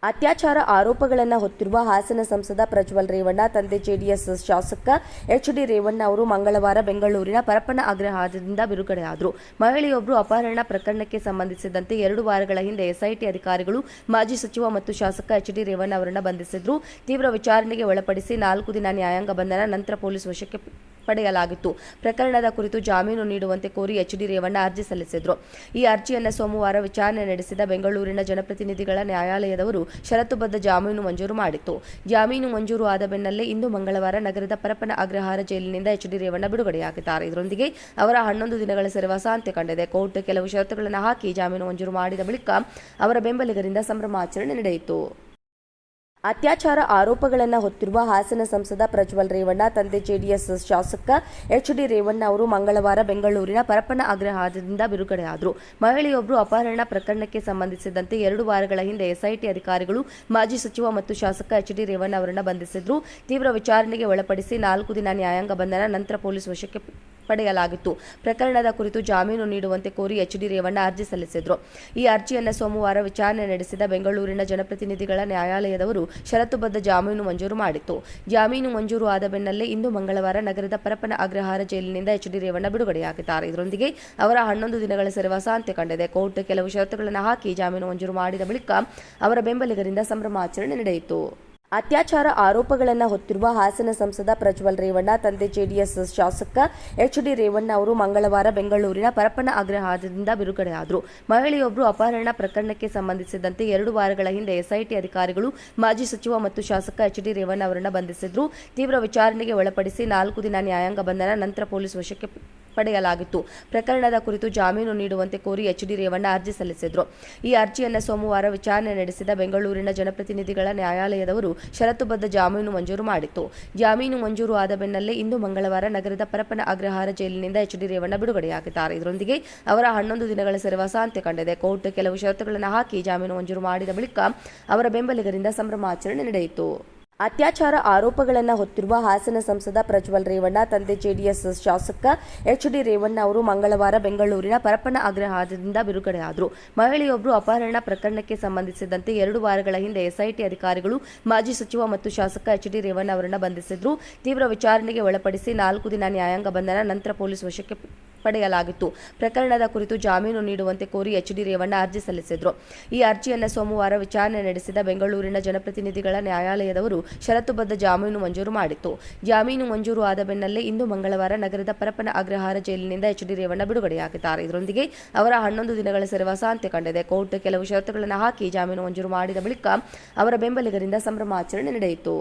ಅತ್ಯಾಚಾರ ಆರೋಪಗಳನ್ನು ಹೊತ್ತಿರುವ ಹಾಸನ ಸಂಸದ ಪ್ರಜ್ವಲ್ ರೇವಣ್ಣ ತಂದೆ ಜೆಡಿಎಸ್ ಶಾಸಕ ಎಚ್.ಡಿ. ರೇವಣ್ಣ ಅವರು ಮಂಗಳವಾರ ಬೆಂಗಳೂರಿನ ಪರಪ್ಪನ ಅಗ್ರಹಾರದಿಂದ ಬಿಡುಗಡೆಯಾದರು. ಮಹಿಳೆಯೊಬ್ಬರು ಅಪಹರಣ ಪ್ರಕರಣಕ್ಕೆ ಸಂಬಂಧಿಸಿದಂತೆ 2 ವಾರಗಳ ಹಿಂದೆ ಎಸ್ಐಟಿ ಅಧಿಕಾರಿಗಳು ಮಾಜಿ ಸಚಿವ ಮತ್ತು ಶಾಸಕ ಎಚ್.ಡಿ. ರೇವಣ್ಣ ಅವರನ್ನು ಬಂಧಿಸಿದ್ರು. ತೀವ್ರ ವಿಚಾರಣೆಗೆ ಒಳಪಡಿಸಿ 4 ದಿನ ನ್ಯಾಯಾಂಗ ಬಂಧನ ನಂತರ ಪೊಲೀಸ್ ವಶಕ್ಕೆ ಪಡೆಯಲಾಗಿತ್ತು. ಪ್ರಕರಣದ ಕುರಿತು ಜಾಮೀನು ನೀಡುವಂತೆ ಕೋರಿ ಎಚ್.ಡಿ. ರೇವಣ್ಣ ಅರ್ಜಿ ಸಲ್ಲಿಸಿದ್ರು. ಈ ಅರ್ಜಿಯನ್ನು ಸೋಮವಾರ ವಿಚಾರಣೆ ನಡೆಸಿದ ಬೆಂಗಳೂರಿನ ಜನಪ್ರತಿನಿಧಿಗಳ ನ್ಯಾಯಾಲಯದವರು ಷರತ್ತುಬದ್ಧ ಜಾಮೀನು ಮಂಜೂರು ಮಾಡಿತ್ತು. ಜಾಮೀನು ಮಂಜೂರು ಆದ ಬೆನ್ನಲ್ಲೇ ಇಂದು ಮಂಗಳವಾರ ನಗರದ ಪರಪ್ಪನ ಅಗ್ರಹಾರ ಜೈಲಿನಿಂದ ಎಚ್.ಡಿ. ರೇವಣ್ಣ ಬಿಡುಗಡೆಯಾಗಿದ್ದಾರೆ. ಇದರೊಂದಿಗೆ ಅವರ 11 ದಿನಗಳ ಸೆರೆವಾಸ ಅಂತ್ಯಗೊಂಡಿದೆ. ಕೋರ್ಟ್ ಕೆಲವು ಷರತ್ತುಗಳನ್ನು ಹಾಕಿ ಜಾಮೀನು ಮಂಜೂರು ಮಾಡಿದ ಬಳಿಕ ಅವರ ಬೆಂಬಲಿಗರಿಂದ ಸಂಭ್ರಮಾಚರಣೆ ನಡೆಯಿತು. ಅತ್ಯಾಚಾರ ಆರೋಪಗಳನ್ನು ಹೊತ್ತಿರುವ ಹಾಸನ ಸಂಸದ ಪ್ರಜ್ವಲ್ ರೇವಣ್ಣ ತಂದೆ ಜೆಡಿಎಸ್ ಶಾಸಕ ಎಚ್.ಡಿ. ರೇವಣ್ಣ ಅವರು ಮಂಗಳವಾರ ಬೆಂಗಳೂರಿನ ಪರಪ್ಪನ ಅಗ್ರಹಾರದಿಂದ ಬಿಡುಗಡೆಯಾದರು. ಮಹಿಳೆಯೊಬ್ಬರು ಅಪಹರಣ ಪ್ರಕರಣಕ್ಕೆ ಸಂಬಂಧಿಸಿದಂತೆ 2 ವಾರಗಳ ಹಿಂದೆ ಎಸ್ಐಟಿ ಅಧಿಕಾರಿಗಳು ಮಾಜಿ ಸಚಿವ ಮತ್ತು ಶಾಸಕ ಎಚ್.ಡಿ. ರೇವಣ್ಣ ಅವರನ್ನು ಬಂಧಿಸಿದ್ರು. ತೀವ್ರ ವಿಚಾರಣೆಗೆ ಒಳಪಡಿಸಿ 4 ದಿನ ನ್ಯಾಯಾಂಗ ಬಂಧನ ನಂತರ ಪೊಲೀಸ್ ವಶಕ್ಕೆ ಪಡೆಯಲಾಗಿತ್ತು. ಪ್ರಕರಣದ ಕುರಿತು ಜಾಮೀನು ನೀಡುವಂತೆ ಕೋರಿ ಎಚ್.ಡಿ. ರೇವಣ್ಣ ಅರ್ಜಿ ಸಲ್ಲಿಸಿದ್ರು. ಈ ಅರ್ಜಿಯನ್ನು ಸೋಮವಾರ ವಿಚಾರಣೆ ನಡೆಸಿದ ಬೆಂಗಳೂರಿನ ಜನಪ್ರತಿನಿಧಿಗಳ ನ್ಯಾಯಾಲಯದವರು ಷರತ್ತುಬದ್ಧ ಜಾಮೀನು ಮಂಜೂರು ಮಾಡಿತ್ತು. ಜಾಮೀನು ಮಂಜೂರು ಆದ ಬೆನ್ನಲ್ಲೇ ಇಂದು ಮಂಗಳವಾರ ನಗರದ ಪರಪ್ಪನ ಅಗ್ರಹಾರ ಜೈಲಿನಿಂದ ಎಚ್.ಡಿ. ರೇವಣ್ಣ ಬಿಡುಗಡೆಯಾಗಿದ್ದಾರೆ. ಇದರೊಂದಿಗೆ ಅವರ 11 ದಿನಗಳ ಸೆರೆವಾಸ ಅಂತ್ಯಗೊಂಡಿದೆ. ಕೋರ್ಟ್ ಕೆಲವು ಷರತ್ತುಗಳನ್ನು ಹಾಕಿ ಜಾಮೀನು ಮಂಜೂರು ಮಾಡಿದ ಬಳಿಕ ಅವರ ಬೆಂಬಲಿಗರಿಂದ ಸಂಭ್ರಮಾಚರಣೆ ನಡೆಯಿತು. ಅತ್ಯಾಚಾರ ಆರೋಪಗಳನ್ನು ಹೊತ್ತಿರುವ ಹಾಸನ ಸಂಸದ ಪ್ರಜ್ವಲ್ ರೇವಣ್ಣ ತಂದೆ ಜೆಡಿಎಸ್ ಶಾಸಕ ಎಚ್.ಡಿ. ರೇವಣ್ಣ ಅವರು ಮಂಗಳವಾರ ಬೆಂಗಳೂರಿನ ಪರಪ್ಪನ ಅಗ್ರಹಾರದಿಂದ ಬಿಡುಗಡೆಯಾದರು. ಮಹಿಳೆಯೊಬ್ಬರು ಅಪಹರಣ ಪ್ರಕರಣಕ್ಕೆ ಸಂಬಂಧಿಸಿದಂತೆ 2 ವಾರಗಳ ಹಿಂದೆ ಎಸ್ಐಟಿ ಅಧಿಕಾರಿಗಳು ಮಾಜಿ ಸಚಿವ ಮತ್ತು ಶಾಸಕ ಎಚ್.ಡಿ. ರೇವಣ್ಣ ಅವರನ್ನು ಬಂಧಿಸಿದ್ರು. ತೀವ್ರ ವಿಚಾರಣೆಗೆ ಒಳಪಡಿಸಿ 4 ದಿನ ನ್ಯಾಯಾಂಗ ಬಂಧನ ನಂತರ ಪೊಲೀಸ್ ವಶಕ್ಕೆ ಪಡೆಯಲಾಗಿತ್ತು. ಪ್ರಕರಣದ ಕುರಿತು ಜಾಮೀನು ನೀಡುವಂತೆ ಕೋರಿ ಎಚ್.ಡಿ. ರೇವಣ್ಣ ಅರ್ಜಿ ಸಲ್ಲಿಸಿದ್ರು. ಈ ಅರ್ಜಿಯನ್ನು ಸೋಮವಾರ ವಿಚಾರಣೆ ನಡೆಸಿದ ಬೆಂಗಳೂರಿನ ಜನಪ್ರತಿನಿಧಿಗಳ ನ್ಯಾಯಾಲಯದವರು ಷರತ್ತುಬದ್ಧ ಜಾಮೀನು ಮಂಜೂರು ಮಾಡಿತ್ತು. ಜಾಮೀನು ಮಂಜೂರು ಆದ ಬೆನ್ನಲ್ಲೇ ಇಂದು ಮಂಗಳವಾರ ನಗರದ ಪರಪ್ಪನ ಅಗ್ರಹಾರ ಜೈಲಿನಿಂದ ಎಚ್.ಡಿ. ರೇವಣ್ಣ ಬಿಡುಗಡೆಯಾಗಿದ್ದಾರೆ. ಇದರೊಂದಿಗೆ ಅವರ 11 ದಿನಗಳ ಸೆರೆವಾಸ ಅಂತ್ಯಗೊಂಡಿದೆ. ಕೋರ್ಟ್ ಕೆಲವು ಷರತ್ತುಗಳನ್ನು ಹಾಕಿ ಜಾಮೀನು ಮಂಜೂರು ಮಾಡಿದ ಬಳಿಕ ಅವರ ಬೆಂಬಲಿಗರಿಂದ ಸಂಭ್ರಮಾಚರಣೆ ನಡೆಯಿತು. ಅತ್ಯಾಚಾರ ಆರೋಪಗಳನ್ನು ಹೊತ್ತಿರುವ ಹಾಸನ ಸಂಸದ ಪ್ರಜ್ವಲ್ ರೇವಣ್ಣ ತಂದೆ ಜೆಡಿಎಸ್ ಶಾಸಕ ಎಚ್.ಡಿ. ರೇವಣ್ಣ ಅವರು ಮಂಗಳವಾರ ಬೆಂಗಳೂರಿನ ಪರಪ್ಪನ ಅಗ್ರಹಾರದಿಂದ ಬಿಡುಗಡೆಯಾದರು. ಮಹಿಳೆಯೊಬ್ಬರು ಅಪಹರಣ ಪ್ರಕರಣಕ್ಕೆ ಸಂಬಂಧಿಸಿದಂತೆ 2 ವಾರಗಳ ಹಿಂದೆ ಎಸ್ಐಟಿ ಅಧಿಕಾರಿಗಳು ಮಾಜಿ ಸಚಿವ ಮತ್ತು ಶಾಸಕ ಎಚ್.ಡಿ. ರೇವಣ್ಣ ಅವರನ್ನು ಬಂಧಿಸಿದ್ರು. ತೀವ್ರ ವಿಚಾರಣೆಗೆ ಒಳಪಡಿಸಿ 4 ದಿನ ನ್ಯಾಯಾಂಗ ಬಂಧನ ನಂತರ ಪೊಲೀಸ್ ವಶಕ್ಕೆ ಪಡೆಯಲಾಗಿತ್ತು. ಪ್ರಕರಣದ ಕುರಿತು ಜಾಮೀನು ನೀಡುವಂತೆ ಕೋರಿ ಎಚ್.ಡಿ. ರೇವಣ್ಣ ಅರ್ಜಿ ಸಲ್ಲಿಸಿದ್ರು. ಈ ಅರ್ಜಿಯನ್ನು ಸೋಮವಾರ ವಿಚಾರಣೆ ನಡೆಸಿದ ಬೆಂಗಳೂರಿನ ಜನಪ್ರತಿನಿಧಿಗಳ ನ್ಯಾಯಾಲಯದವರು ಷರತ್ತುಬದ್ಧ ಜಾಮೀನು ಮಂಜೂರು ಮಾಡಿತ್ತು. ಜಾಮೀನು ಮಂಜೂರು ಆದ ಬೆನ್ನಲ್ಲೇ ಇಂದು ಮಂಗಳವಾರ ನಗರದ ಪರಪ್ಪನ ಅಗ್ರಹಾರ ಜೈಲಿನಿಂದ ಎಚ್.ಡಿ. ರೇವಣ್ಣ ಬಿಡುಗಡೆಯಾಗಿದ್ದಾರೆ. ಇದರೊಂದಿಗೆ ಅವರ 11 ದಿನಗಳ ಸೆರೆವಾಸ ಅಂತ್ಯಗೊಂಡಿದೆ. ಕೋರ್ಟ್ ಕೆಲವು ಷರತ್ತುಗಳನ್ನು ಹಾಕಿ ಜಾಮೀನು ಮಂಜೂರು ಮಾಡಿದ ಬಳಿಕ ಅವರ ಬೆಂಬಲಿಗರಿಂದ ಸಂಭ್ರಮಾಚರಣೆ ನಡೆಯಿತು.